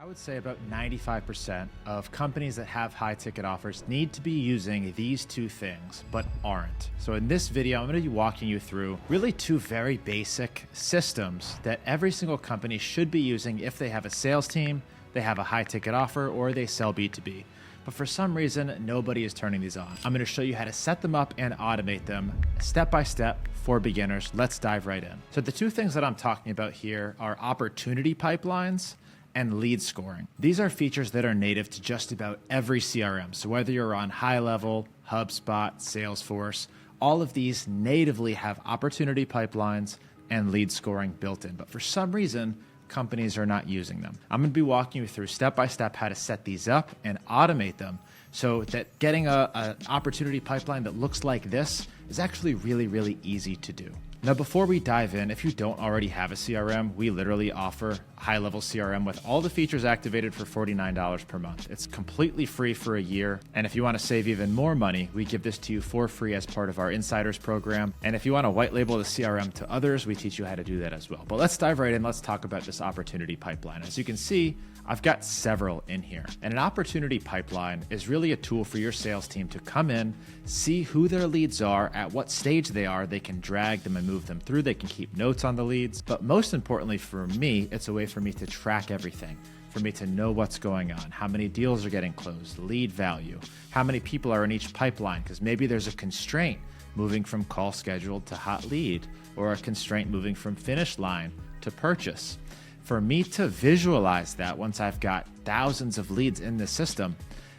I would say about 95% of companies that have high ticket offers need to be using these two things, but aren't. So in this video, I'm going to be walking you through really two very basic systems that every single company should be using if they have a sales team, they have a high ticket offer, or they sell B2B. But for some reason, nobody is turning these on. I'm going to show you how to set them up and automate them step by step for beginners. Let's dive right in. So the two things that I'm talking about here are opportunity pipelines and lead scoring. These are features that are native to just about every CRM. So whether you're on HighLevel, HubSpot, Salesforce, all of these natively have opportunity pipelines and lead scoring built in. But for some reason, companies are not using them. I'm going to be walking you through step by step how to set these up and automate them so that getting an opportunity pipeline that looks like this is actually really, really easy to do. Now, before we dive in, if you don't already have a CRM, we literally offer high-level CRM with all the features activated for $49 per month. It's completely free for a year. And if you want to save even more money, we give this to you for free as part of our Insiders program. And if you want to white label the CRM to others, we teach you how to do that as well. But let's dive right in. Let's talk about this opportunity pipeline. As you can see, I've got several in here. And an opportunity pipeline is really a tool for your sales team to come in, see who their leads are, at what stage they are. They can drag them and move them through. They can keep notes on the leads. But most importantly for me, it's a way for me to track everything, for me to know what's going on, how many deals are getting closed, lead value, how many people are in each pipeline, because maybe there's a constraint moving from call scheduled to hot lead, or a constraint moving from finish line to purchase. For me to visualize that once I've got thousands of leads in the system,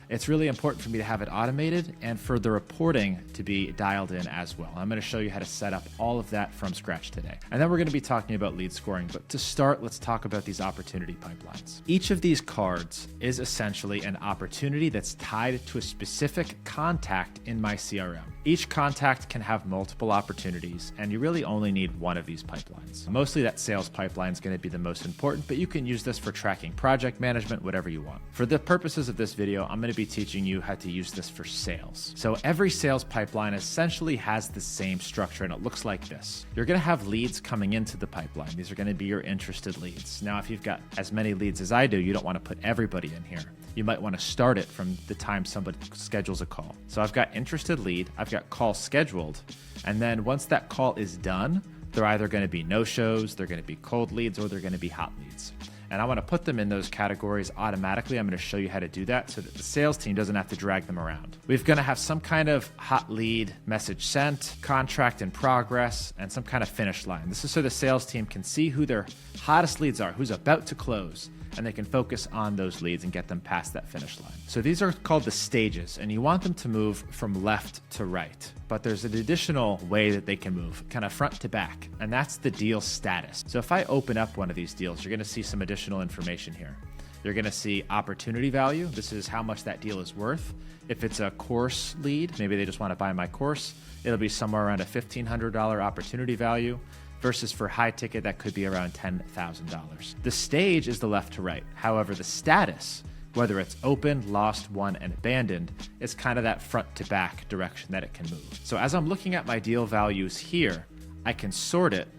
it's really important for me to have it automated and for the reporting to be dialed in as well. I'm going to show you how to set up all of that from scratch today. And then we're going to be talking about lead scoring. But to start, let's talk about these opportunity pipelines. Each of these cards is essentially an opportunity that's tied to a specific contact in my CRM. Each contact can have multiple opportunities, and you really only need one of these pipelines. Mostly that sales pipeline is going to be the most important, but you can use this for tracking project management, whatever you want. For the purposes of this video, I'm going to be teaching you how to use this for sales. So every sales pipeline essentially has the same structure, and it looks like this. You're going to have leads coming into the pipeline. These are going to be your interested leads. Now, if you've got as many leads as I do, you don't want to put everybody in here. You might want to start it from the time somebody schedules a call. So I've got interested lead, I've got call scheduled, and then once that call is done, they're either going to be no-shows, they're going to be cold leads, or they're going to be hot leads. And I want to put them in those categories automatically. I'm going to show you how to do that so that the sales team doesn't have to drag them around. We're going to have some kind of hot lead, message sent, contract in progress, and some kind of finish line. This is so the sales team can see who their hottest leads are, who's about to close, and they can focus on those leads and get them past that finish line. So these are called the stages, and you want them to move from left to right. But there's an additional way that they can move, kind of front to back, and that's the deal status. So if I open up one of these deals, you're going to see some additional information here. You're going to see opportunity value. This is how much that deal is worth. If it's a course lead, maybe they just want to buy my course, it'll be somewhere around a $1,500 opportunity value. Versus for high ticket, that could be around $10,000. The stage is the left to right. However, the status, whether it's open, lost, won, and abandoned, is kind of that front to back direction that it can move. So as I'm looking at my deal values here, I can sort it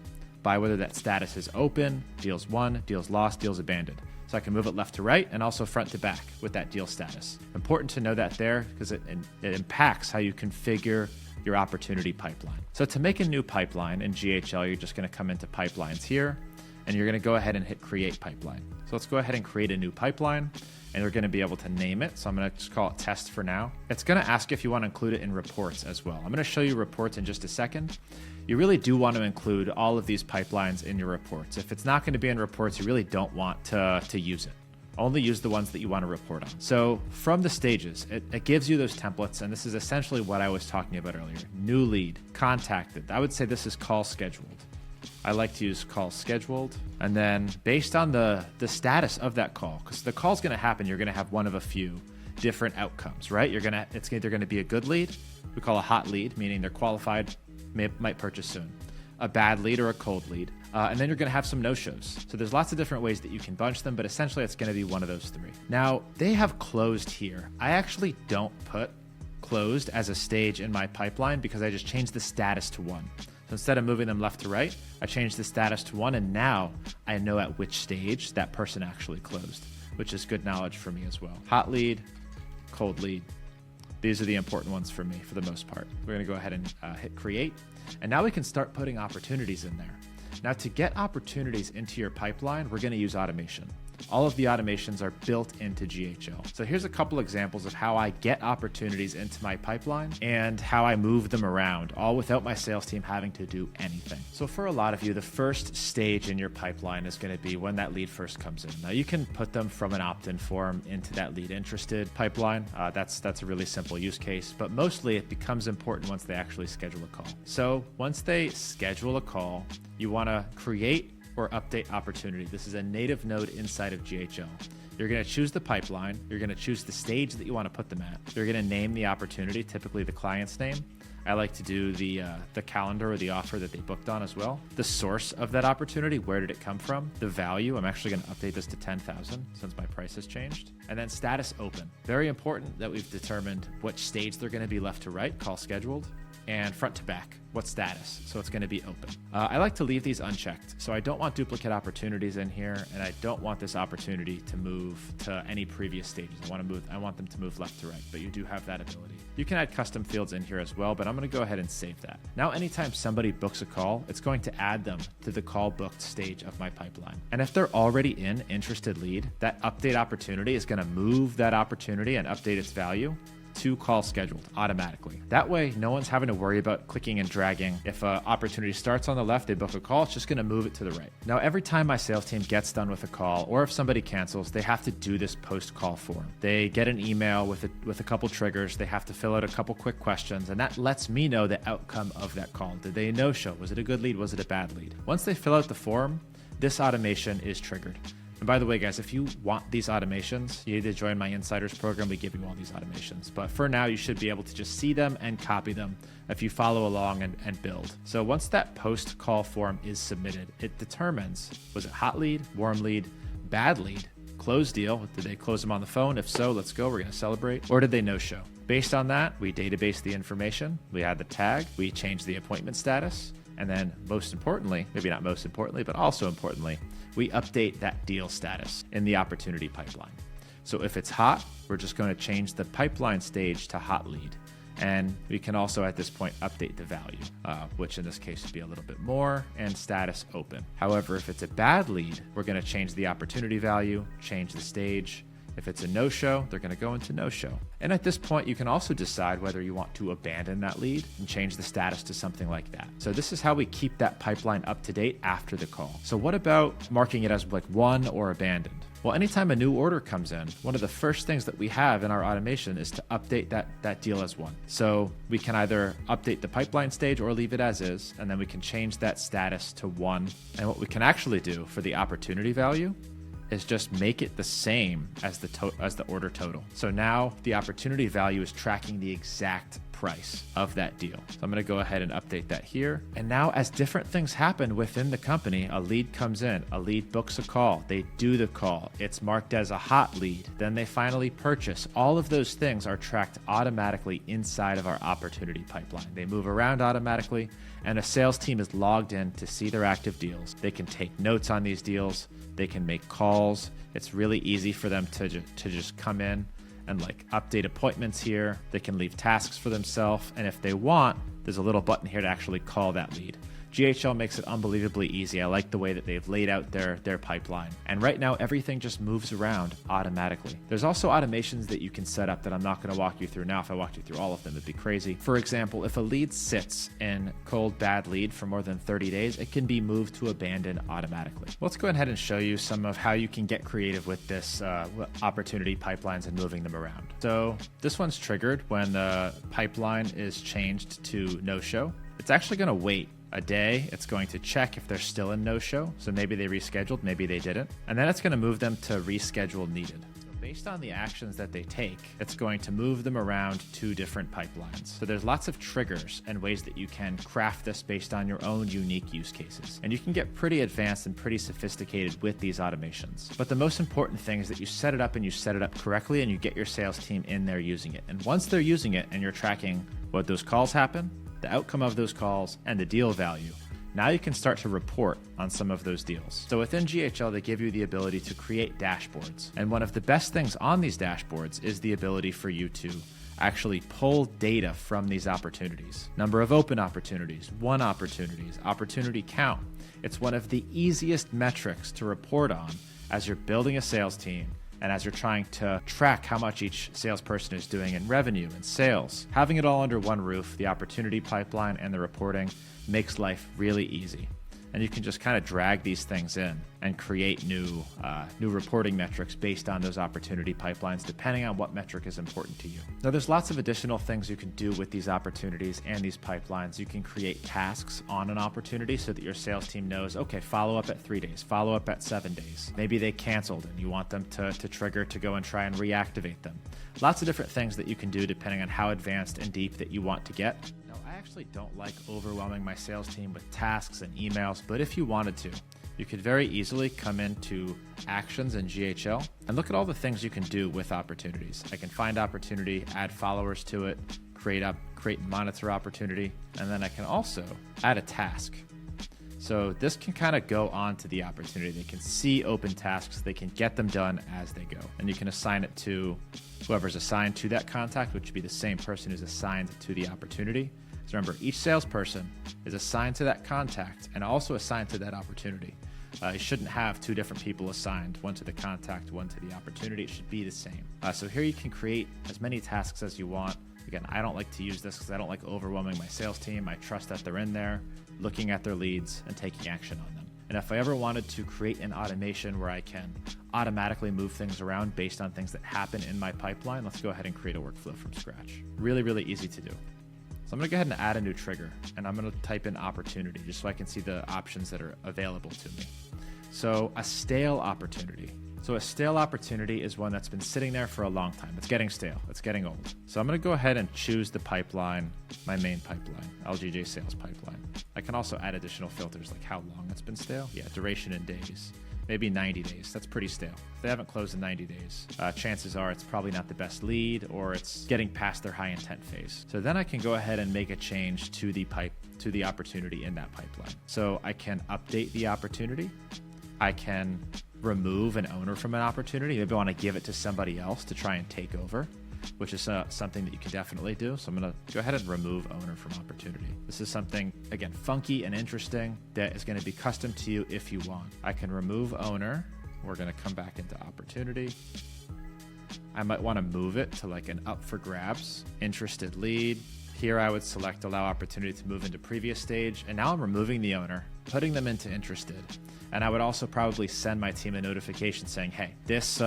by whether that status is open, deals won, deals lost, deals abandoned. So I can move it left to right and also front to back with that deal status. Important to know that there because it impacts how you configure your opportunity pipeline. So to make a new pipeline in GHL, you're just going to come into pipelines here, and you're going to go ahead and hit create pipeline. So let's go ahead and create a new pipeline, and we're going to be able to name it. So I'm going to just call it test for now. It's going to ask if you want to include it in reports as well. I'm going to show you reports in just a second. You really do want to include all of these pipelines in your reports. If it's not going to be in reports, you really don't want to use it. Only use the ones that you want to report on. So from the stages, it gives you those templates, and this is essentially what I was talking about earlier. New lead, contacted. I would say this is call scheduled. I like to use call scheduled. And then based on the status of that call, because the call's going to happen, you're going to have one of a few different outcomes, right? It's either going to be a good lead, we call a hot lead, meaning they're qualified, might purchase soon. A bad lead or a cold lead. And then you're going to have some no-shows. So there's lots of different ways that you can bunch them, but essentially it's going to be one of those three. Now, they have closed here. I actually don't put closed as a stage in my pipeline because I just changed the status to 1. So instead of moving them left to right, I changed the status to 1, and now I know at which stage that person actually closed. which is good knowledge for me as well. Hot lead, cold lead. These are the important ones for me for the most part. We're gonna go ahead and hit create. And now we can start putting opportunities in there. Now to get opportunities into your pipeline, we're gonna use automation. All of the automations are built into GHL. So here's a couple examples of how I get opportunities into my pipeline and how I move them around, all without my sales team having to do anything. So for a lot of you, the first stage in your pipeline is going to be when that lead first comes in. Now you can put them from an opt-in form into that lead interested pipeline. That's a really simple use case, but mostly it becomes important once they actually schedule a call. So once they schedule a call, you want to create or update opportunity. This is a native node inside of GHL. You're going to choose the pipeline. You're going to choose the stage that you want to put them at. You're going to name the opportunity, typically the client's name. I like to do the calendar or the offer that they booked on as well. The source of that opportunity, where did it come from? The value, I'm actually going to update this to 10,000 since my price has changed. And then status open. Very important that we've determined which stage they're going to be left to right, call scheduled, and front to back, what status? So it's going to be open. I like to leave these unchecked. So I don't want duplicate opportunities in here, and I don't want this opportunity to move to any previous stages. I want them to move left to right, but you do have that ability. You can add custom fields in here as well, but I'm going to go ahead and save that. Now, anytime somebody books a call, it's going to add them to the call booked stage of my pipeline. And if they're already in interested lead, that update opportunity is going to move that opportunity and update its value to call scheduled automatically. That way, no one's having to worry about clicking and dragging. If an opportunity starts on the left, they book a call, it's just gonna move it to the right. Now, every time my sales team gets done with a call, or if somebody cancels, they have to do this post-call form. They get an email with a couple triggers, they have to fill out a couple quick questions, and that lets me know the outcome of that call. Did they no-show? Was it a good lead? Was it a bad lead? Once they fill out the form, this automation is triggered. And by the way, guys, if you want these automations, you need to join my Insiders program. We give you all these automations. But for now, you should be able to just see them and copy them if you follow along and build. So once that post-call form is submitted, it determines, was it hot lead, warm lead, bad lead, closed deal? Did they close them on the phone? If so, let's go. We're going to celebrate. Or did they no-show? Based on that, we database the information. We add the tag. We change the appointment status. And then most importantly, maybe not most importantly, but also importantly, we update that deal status in the opportunity pipeline. So if it's hot, we're just going to change the pipeline stage to hot lead. And we can also at this point update the value, which in this case would be a little bit more, and status open. However, if it's a bad lead, we're going to change the opportunity value, change the stage. If it's a no-show, they're going to go into no-show. And at this point, you can also decide whether you want to abandon that lead and change the status to something like that. So this is how we keep that pipeline up to date after the call. So what about marking it as like won or abandoned? Well, anytime a new order comes in, one of the first things that we have in our automation is to update that deal as won. So we can either update the pipeline stage or leave it as is, and then we can change that status to won. And what we can actually do for the opportunity value is just make it the same as the order total. So now the opportunity value is tracking the exact price of that deal. So I'm going to go ahead and update that here. And now as different things happen within the company, a lead comes in, a lead books a call, they do the call, it's marked as a hot lead, then they finally purchase. All of those things are tracked automatically inside of our opportunity pipeline. They move around automatically, and a sales team is logged in to see their active deals. They can take notes on these deals. They can make calls. It's really easy for them to just come in and like update appointments here. They can leave tasks for themselves. And if they want, there's a little button here to actually call that lead. GHL makes it unbelievably easy. I like the way that they've laid out their pipeline. And right now, everything just moves around automatically. There's also automations that you can set up that I'm not going to walk you through now. If I walked you through all of them, it'd be crazy. For example, if a lead sits in cold bad lead for more than 30 days, it can be moved to abandon automatically. Let's go ahead and show you some of how you can get creative with this opportunity pipelines and moving them around. So this one's triggered when the pipeline is changed to no-show. It's actually going to wait a day. It's going to check if they're still in no-show. So maybe they rescheduled, maybe they didn't. And then it's going to move them to reschedule needed. So based on the actions that they take, it's going to move them around two different pipelines. So there's lots of triggers and ways that you can craft this based on your own unique use cases. And you can get pretty advanced and pretty sophisticated with these automations. But the most important thing is that you set it up and you set it up correctly and you get your sales team in there using it. And once they're using it and you're tracking what those calls happen, the outcome of those calls, and the deal value, Now you can start to report on some of those deals. So within GHL, they give you the ability to create dashboards. And one of the best things on these dashboards is the ability for you to actually pull data from these opportunities. Number of open opportunities, won opportunities, opportunity count. It's one of the easiest metrics to report on as you're building a sales team and as you're trying to track how much each salesperson is doing in revenue and sales. Having it all under one roof, the opportunity pipeline and the reporting, makes life really easy. And you can just kind of drag these things in and create new reporting metrics based on those opportunity pipelines, depending on what metric is important to you. Now, there's lots of additional things you can do with these opportunities and these pipelines. You can create tasks on an opportunity so that your sales team knows, okay, follow up at 3 days, follow up at 7 days. Maybe they canceled and you want them to trigger to go and try and reactivate them. Lots of different things that you can do depending on how advanced and deep that you want to get. I actually don't like overwhelming my sales team with tasks and emails, but if you wanted to, you could very easily come into actions in GHL and look at all the things you can do with opportunities. I can find opportunity, add followers to it, create and monitor opportunity, and then I can also add a task. So this can kind of go on to the opportunity. They can see open tasks, they can get them done as they go. And you can assign it to whoever's assigned to that contact, which would be the same person who's assigned to the opportunity. So remember, each salesperson is assigned to that contact and also assigned to that opportunity. You shouldn't have two different people assigned, one to the contact, one to the opportunity. It should be the same. So here you can create as many tasks as you want. Again, I don't like to use this because I don't like overwhelming my sales team. I trust that they're in there, looking at their leads and taking action on them. And if I ever wanted to create an automation where I can automatically move things around based on things that happen in my pipeline, let's go ahead and create a workflow from scratch. Really, really easy to do. So I'm going to go ahead and add a new trigger, and I'm going to type in opportunity just so I can see the options that are available to me. So a stale opportunity. So a stale opportunity is one that's been sitting there for a long time. It's getting stale. It's getting old. So I'm going to go ahead and choose the pipeline, my main pipeline, LGJ sales pipeline. I can also add additional filters like how long it's been stale. Yeah, duration in days. Maybe 90 days. That's pretty stale. If they haven't closed in 90 days, chances are it's probably not the best lead or it's getting past their high intent phase. So then I can go ahead and make a change to the opportunity in that pipeline. So I can update the opportunity. I can remove an owner from an opportunity. Maybe I want to give it to somebody else to try and take over, which is something that you can definitely do. So I'm going to go ahead and remove owner from opportunity. This is something, again, funky and interesting that is going to be custom to you if you want. I can remove owner. We're going to come back into opportunity. I might want to move it to like an up for grabs, interested lead. Here I would select allow opportunity to move into previous stage. And now I'm removing the owner, putting them into interested. And I would also probably send my team a notification saying, hey, this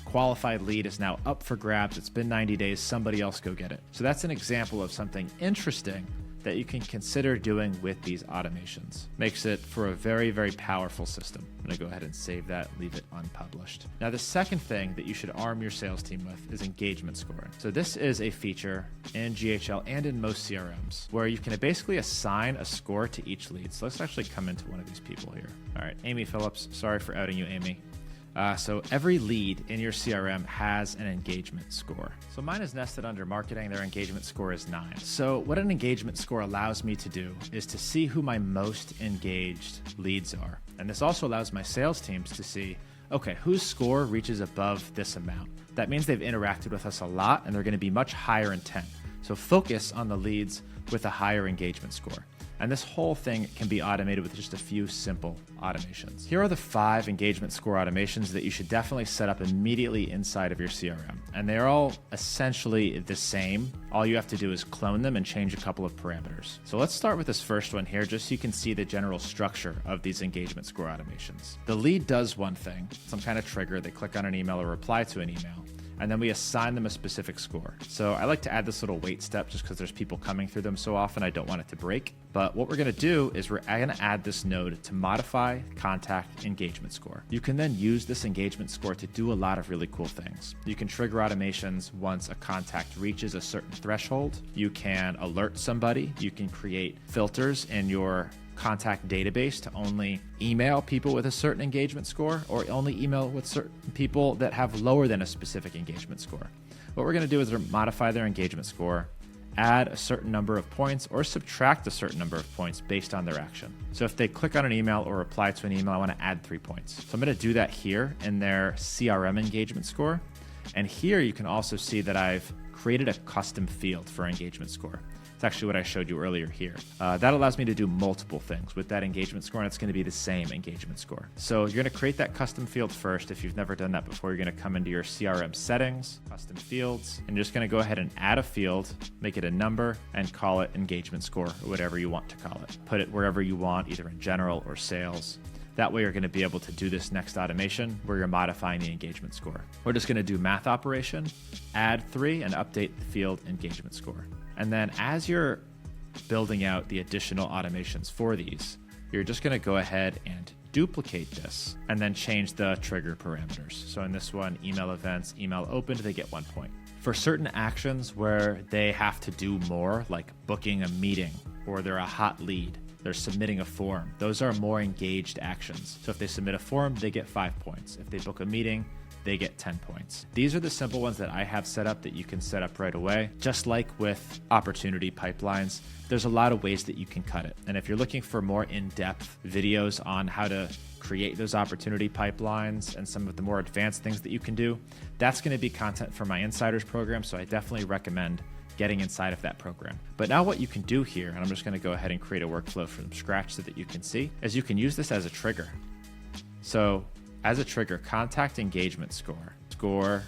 qualified lead is now up for grabs. It's been 90 days. Somebody else go get it. So that's an example of something interesting that you can consider doing with these automations. Makes it for a very, very powerful system. I'm gonna go ahead and save that, leave it unpublished. Now, the second thing that you should arm your sales team with is engagement scoring. So this is a feature in GHL and in most CRMs where you can basically assign a score to each lead. So let's actually come into one of these people here. All right, Amy Phillips, sorry for outing you, Amy. So every lead in your CRM has an engagement score. So mine is nested under marketing. Their engagement score is 9. So what an engagement score allows me to do is to see who my most engaged leads are. And this also allows my sales teams to see, okay, whose score reaches above this amount. That means they've interacted with us a lot and they're going to be much higher intent. So focus on the leads with a higher engagement score. And this whole thing can be automated with just a few simple automations. Here are the 5 engagement score automations that you should definitely set up immediately inside of your CRM. And they're all essentially the same. All you have to do is clone them and change a couple of parameters. So let's start with this first one here, just so you can see the general structure of these engagement score automations. The lead does one thing, some kind of trigger. They click on an email or reply to an email, and then we assign them a specific score. So I like to add this little wait step just because there's people coming through them so often. I don't want it to break. But what we're going to do is we're going to add this node to modify contact engagement score. You can then use this engagement score to do a lot of really cool things. You can trigger automations once a contact reaches a certain threshold. You can alert somebody. You can create filters in your contact database to only email people with a certain engagement score or only email with certain people that have lower than a specific engagement score. What we're going to do is modify their engagement score, add a certain number of points or subtract a certain number of points based on their action. So if they click on an email or reply to an email, I want to add 3 points. So I'm going to do that here in their CRM engagement score. And here you can also see that I've created a custom field for engagement score. It's actually what I showed you earlier here. That allows me to do multiple things with that engagement score, and it's going to be the same engagement score. So you're going to create that custom field first. If you've never done that before, you're going to come into your CRM settings, custom fields, and you're just going to go ahead and add a field, make it a number, and call it engagement score or whatever you want to call it. Put it wherever you want, either in general or sales. That way you're going to be able to do this next automation where you're modifying the engagement score. We're just going to do math operation, add 3, and update the field engagement score. And then as you're building out the additional automations for these, you're just going to go ahead and duplicate this and then change the trigger parameters. So in this one, email events, email opened, they get 1 point. For certain actions where they have to do more, like booking a meeting or they're a hot lead, they're submitting a form, those are more engaged actions. So if they submit a form, they get 5 points. If they book a meeting, they get 10 points. These are the simple ones that I have set up that you can set up right away. Just like with opportunity pipelines, there's a lot of ways that you can cut it. And if you're looking for more in-depth videos on how to create those opportunity pipelines and some of the more advanced things that you can do, that's going to be content for my Insiders program. So I definitely recommend getting inside of that program. But now what you can do here, and I'm just going to go ahead and create a workflow from scratch so that you can see, is you can use this as a trigger. So as a trigger, contact engagement score. Score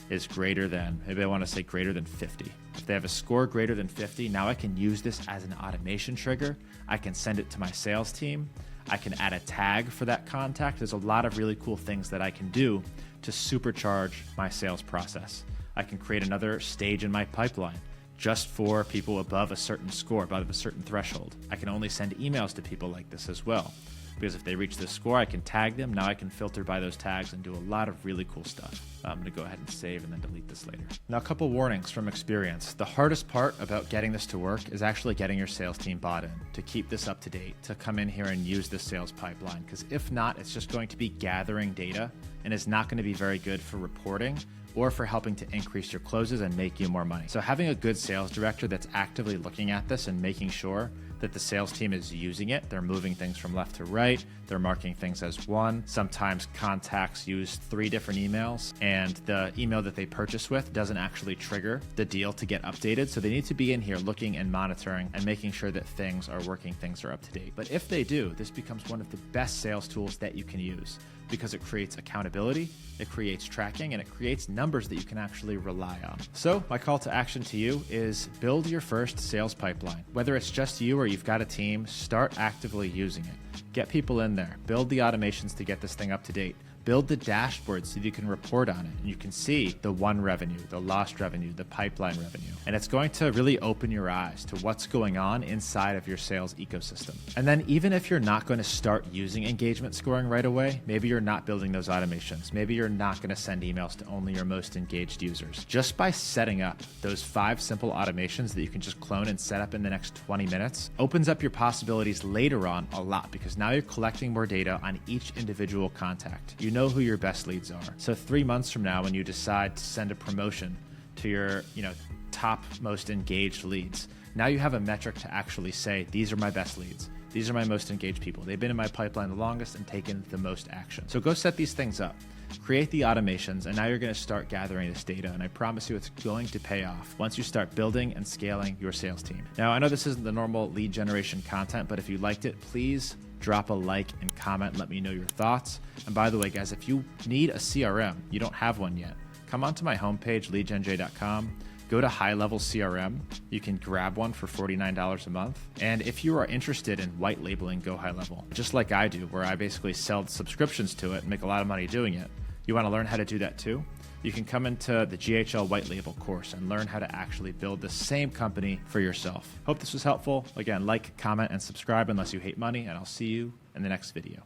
is greater than, maybe I want to say greater than 50. If they have a score greater than 50, now I can use this as an automation trigger. I can send it to my sales team. I can add a tag for that contact. There's a lot of really cool things that I can do to supercharge my sales process. I can create another stage in my pipeline just for people above a certain score, above a certain threshold. I can only send emails to people like this as well, because if they reach this score, I can tag them. Now I can filter by those tags and do a lot of really cool stuff. I'm going to go ahead and save and then delete this later. Now, a couple warnings from experience. The hardest part about getting this to work is actually getting your sales team bought in, to keep this up to date, to come in here and use this sales pipeline. Because if not, it's just going to be gathering data and it's not going to be very good for reporting or for helping to increase your closes and make you more money. So having a good sales director that's actively looking at this and making sure that the sales team is using it, they're moving things from left to right, they're marking things as one. Sometimes contacts use 3 different emails and the email that they purchase with doesn't actually trigger the deal to get updated. So they need to be in here looking and monitoring and making sure that things are working, things are up to date. But if they do, this becomes one of the best sales tools that you can use because it creates accountability, it creates tracking, and it creates numbers that you can actually rely on. So my call to action to you is build your first sales pipeline. Whether it's just you or you've got a team, start actively using it. Get people in there, build the automations to get this thing up to date. Build the dashboard so that you can report on it and you can see the won revenue, the lost revenue, the pipeline revenue. And it's going to really open your eyes to what's going on inside of your sales ecosystem. And then even if you're not going to start using engagement scoring right away, maybe you're not building those automations. Maybe you're not going to send emails to only your most engaged users. Just by setting up those 5 simple automations that you can just clone and set up in the next 20 minutes opens up your possibilities later on a lot, because now you're collecting more data on each individual contact. You know who your best leads are. So 3 months from now, when you decide to send a promotion to your top most engaged leads, now you have a metric to actually say, these are my best leads. These are my most engaged people. They've been in my pipeline the longest and taken the most action. So go set these things up, create the automations, and now you're going to start gathering this data. And I promise you it's going to pay off once you start building and scaling your sales team. Now, I know this isn't the normal lead generation content, but if you liked it, please drop a like and comment. Let me know your thoughts. And by the way, guys, if you need a CRM, you don't have one yet, come onto my homepage, leadgenj.com. Go to HighLevel CRM. You can grab one for $49 a month. And if you are interested in white labeling GoHighLevel, just like I do, where I basically sell subscriptions to it and make a lot of money doing it, you want to learn how to do that too? You can come into the GHL White Label course and learn how to actually build the same company for yourself. Hope this was helpful. Again, like, comment, and subscribe unless you hate money, and I'll see you in the next video.